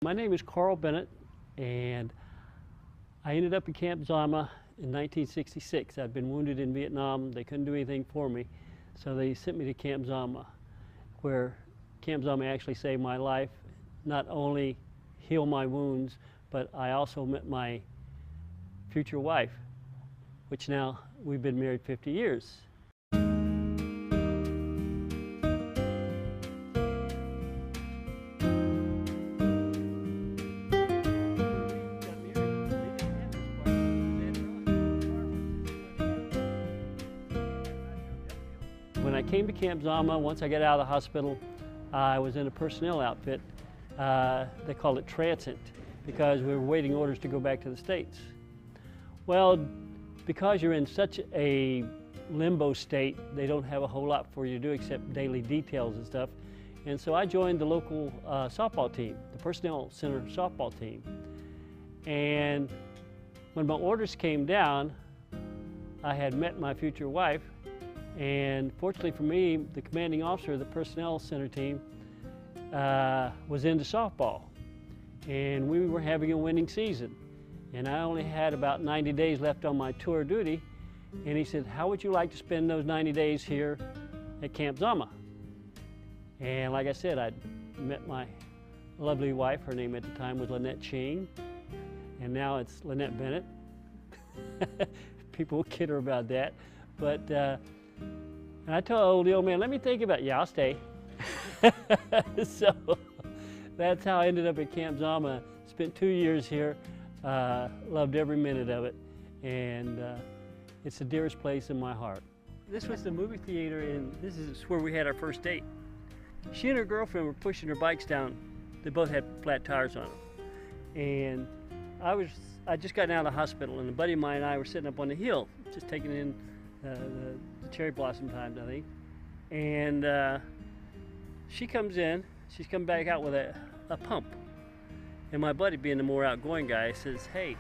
My name is Carl Bennett, and I ended up in Camp Zama in 1966. I'd been wounded in Vietnam. They couldn't do anything for me, so they sent me to Camp Zama, where Camp Zama actually saved my life, not only healed my wounds, but I also met my future wife, which now we've been married 50 years. When I came to Camp Zama, once I got out of the hospital, I was in a personnel outfit. They called it transit because we were waiting orders to go back to the States. Well, because you're in such a limbo state, they don't have a whole lot for you to do except daily details and stuff. And so I joined the local softball team, the personnel center softball team. And when my orders came down, I had met my future wife. And fortunately for me, the commanding officer of the personnel center team was into softball. And we were having a winning season. And I only had about 90 days left on my tour duty. And he said, how would you like to spend those 90 days here at Camp Zama? And like I said, I'd met my lovely wife. Her name at the time was Lynn. And now it's Lynette Bennett. People will kid her about that. But and I told the old man, let me think about it. Yeah, I'll stay. So that's how I ended up at Camp Zama. Spent 2 years here. Loved every minute of it. And it's the dearest place in my heart. This was the movie theater, and this is where we had our first date. She and her girlfriend were pushing their bikes down. They both had flat tires on them. And I just got out of the hospital, and a buddy of mine and I were sitting up on the hill, just taking in the cherry blossom times, I think. And she comes in, she's come back out with a pump. And my buddy, being the more outgoing guy, says, hey,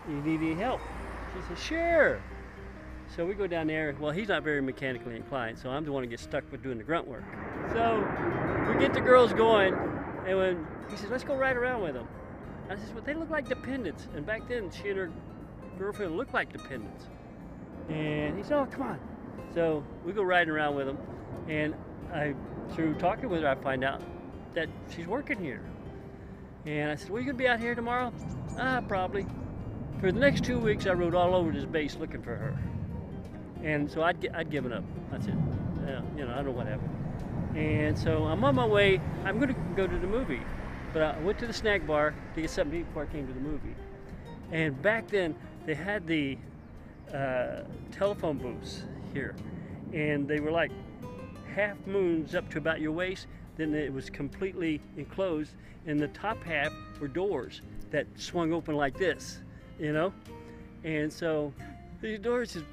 you need any help? She says, sure. So we go down there. Well, he's not very mechanically inclined, so I'm the one who gets stuck with doing the grunt work. So we get the girls going, and when he says, let's go ride around with them. I says, well, they look like dependents. And back then, she and her girlfriend looked like dependents. And he said, oh, come on. So we go riding around with them, and through talking with her, I find out that she's working here. And I said, well, you gonna be out here tomorrow? Probably. For the next 2 weeks, I rode all over this base looking for her. And so I'd given up. I said, you know, I don't know what happened. And so I'm on my way. I'm gonna go to the movie. But I went to the snack bar to get something to eat before I came to the movie. And back then, they had the telephone booths here. And they were like half moons up to about your waist. Then it was completely enclosed. And the top half were doors that swung open like this, you know? And so these doors just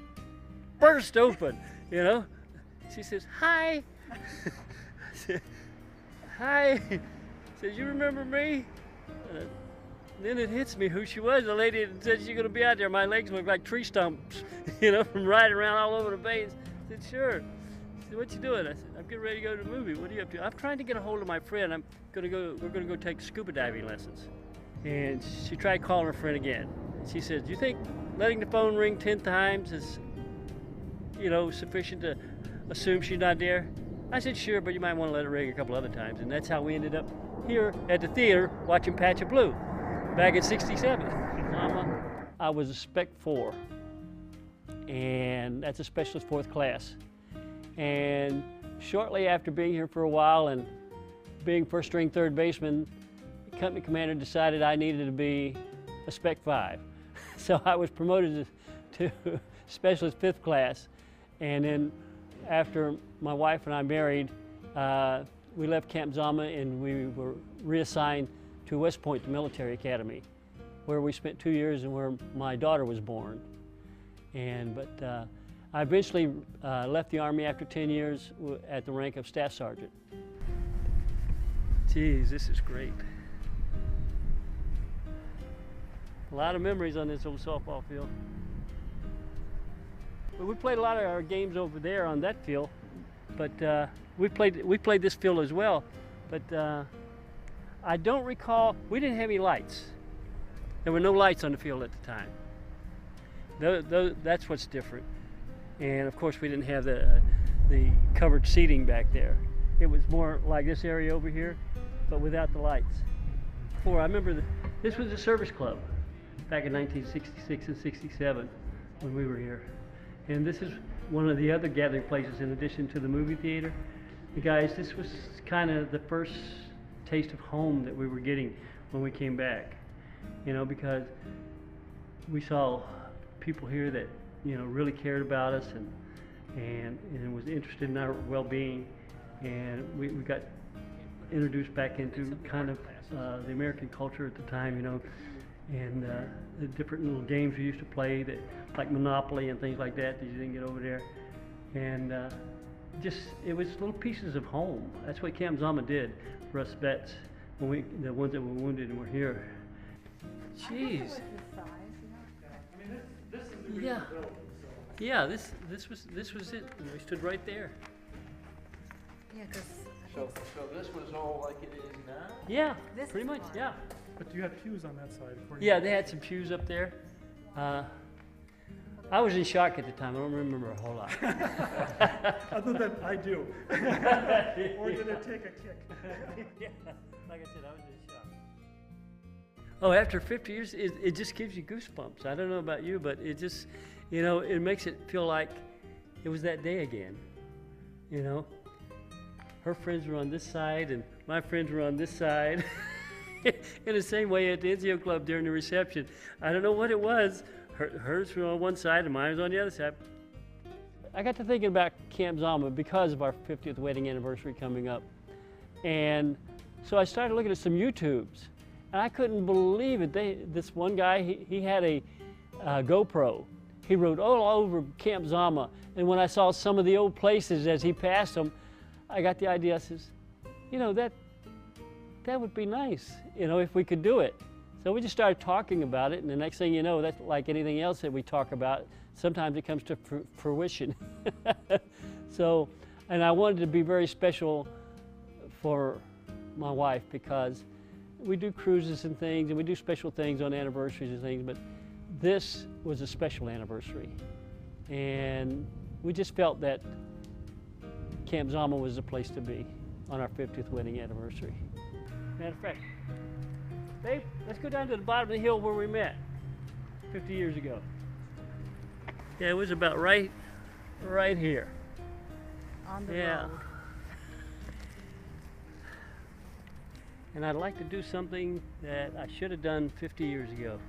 burst open, you know? She says, hi. I said, hi. She says, you remember me? Then it hits me who she was. The lady that said she's gonna be out there. My legs look like tree stumps, you know, from riding around all over the base. I said, sure. She said, what you doing? I said, I'm getting ready to go to the movie. What are you up to? I'm trying to get a hold of my friend. We're gonna go take scuba diving lessons. And she tried calling her friend again. She said, do you think letting the phone ring 10 times is, you know, sufficient to assume she's not there? I said, sure, but you might want to let it ring a couple other times. And that's how we ended up here at the theater watching Patch of Blue back in '67. I was a Spec 4, and that's a specialist 4th class. And shortly after being here for a while and being first string third baseman, the company commander decided I needed to be a Spec 5. So I was promoted to specialist 5th class. And then after my wife and I married, we left Camp Zama and we were reassigned to West Point, the military academy, where we spent 2 years and where my daughter was born. But I eventually left the Army after 10 years at the rank of Staff Sergeant. Geez, this is great. A lot of memories on this old softball field. But we played a lot of our games over there on that field, but we played this field as well. But I don't recall, we didn't have any lights. There were no lights on the field at the time. That's what's different. And of course we didn't have the covered seating back there. It was more like this area over here, but without the lights. Before, I remember this was a service club back in 1966 and 67 when we were here. And this is one of the other gathering places in addition to the movie theater. And guys, this was kind of the first taste of home that we were getting when we came back. You know, because we saw people here that, you know, really cared about us and was interested in our well-being. And we got introduced back into kind of the American culture at the time, you know, and the different little games we used to play, that like Monopoly and things like that you didn't get over there. And just, it was little pieces of home. That's what Camp Zama did for us vets, when the ones that were wounded and were here. Jeez. Yeah. Yeah, this was it. And we stood right there. Yeah, because So this was all like it is now? Yeah, pretty much, yeah. But you had pews on that side. Yeah, they had some pews up there. I was in shock at the time. I don't remember a whole lot. Other than I do. Or did it take a kick? Yeah, like I said, I was in shock. Oh, after 50 years, it just gives you goosebumps. I don't know about you, but it just, you know, it makes it feel like it was that day again, you know? Her friends were on this side, and my friends were on this side. In the same way at the NCO Club during the reception. I don't know what it was. Hers were on one side and mine was on the other side. I got to thinking about Camp Zama because of our 50th wedding anniversary coming up. And so I started looking at some YouTubes. And I couldn't believe it. This one guy, he had a GoPro. He rode all over Camp Zama. And when I saw some of the old places as he passed them, I got the idea. I says, you know, that would be nice, you know, if we could do it. So we just started talking about it, and the next thing you know, that's like anything else that we talk about, sometimes it comes to fruition. So, and I wanted to be very special for my wife, because we do cruises and things, and we do special things on anniversaries and things, but this was a special anniversary. And we just felt that Camp Zama was the place to be on our 50th wedding anniversary. Matter of fact, babe, let's go down to the bottom of the hill where we met 50 years ago. Yeah, it was about right here. on the road. And I'd like to do something that I should have done 50 years ago.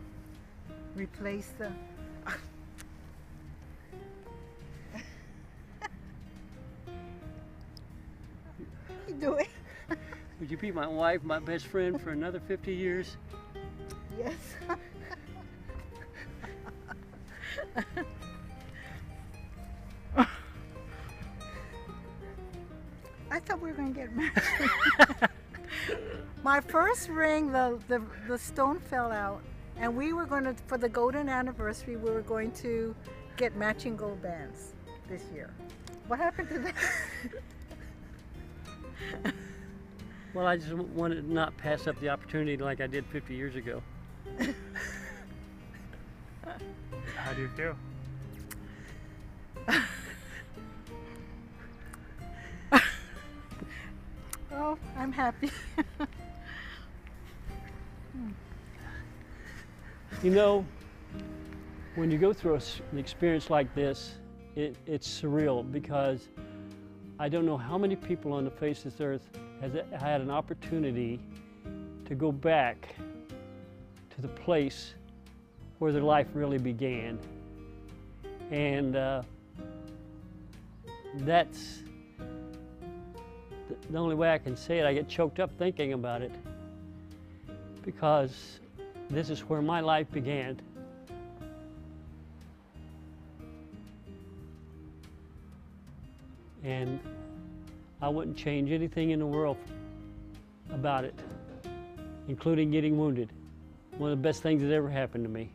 Replace the... What are you doing? Would you be my wife, my best friend for another 50 years? Yes. I thought we were going to get married. My first ring, the stone fell out, and we were going to, for the golden anniversary, we were going to get matching gold bands this year. What happened to that? Well, I just wanted to not pass up the opportunity like I did 50 years ago. How do you feel? Oh, I'm happy. You know, when you go through an experience like this, it's surreal, because I don't know how many people on the face of this earth has had an opportunity to go back to the place where their life really began. And that's the only way I can say it. I get choked up thinking about it, because this is where my life began. And I wouldn't change anything in the world about it, including getting wounded. One of the best things that ever happened to me.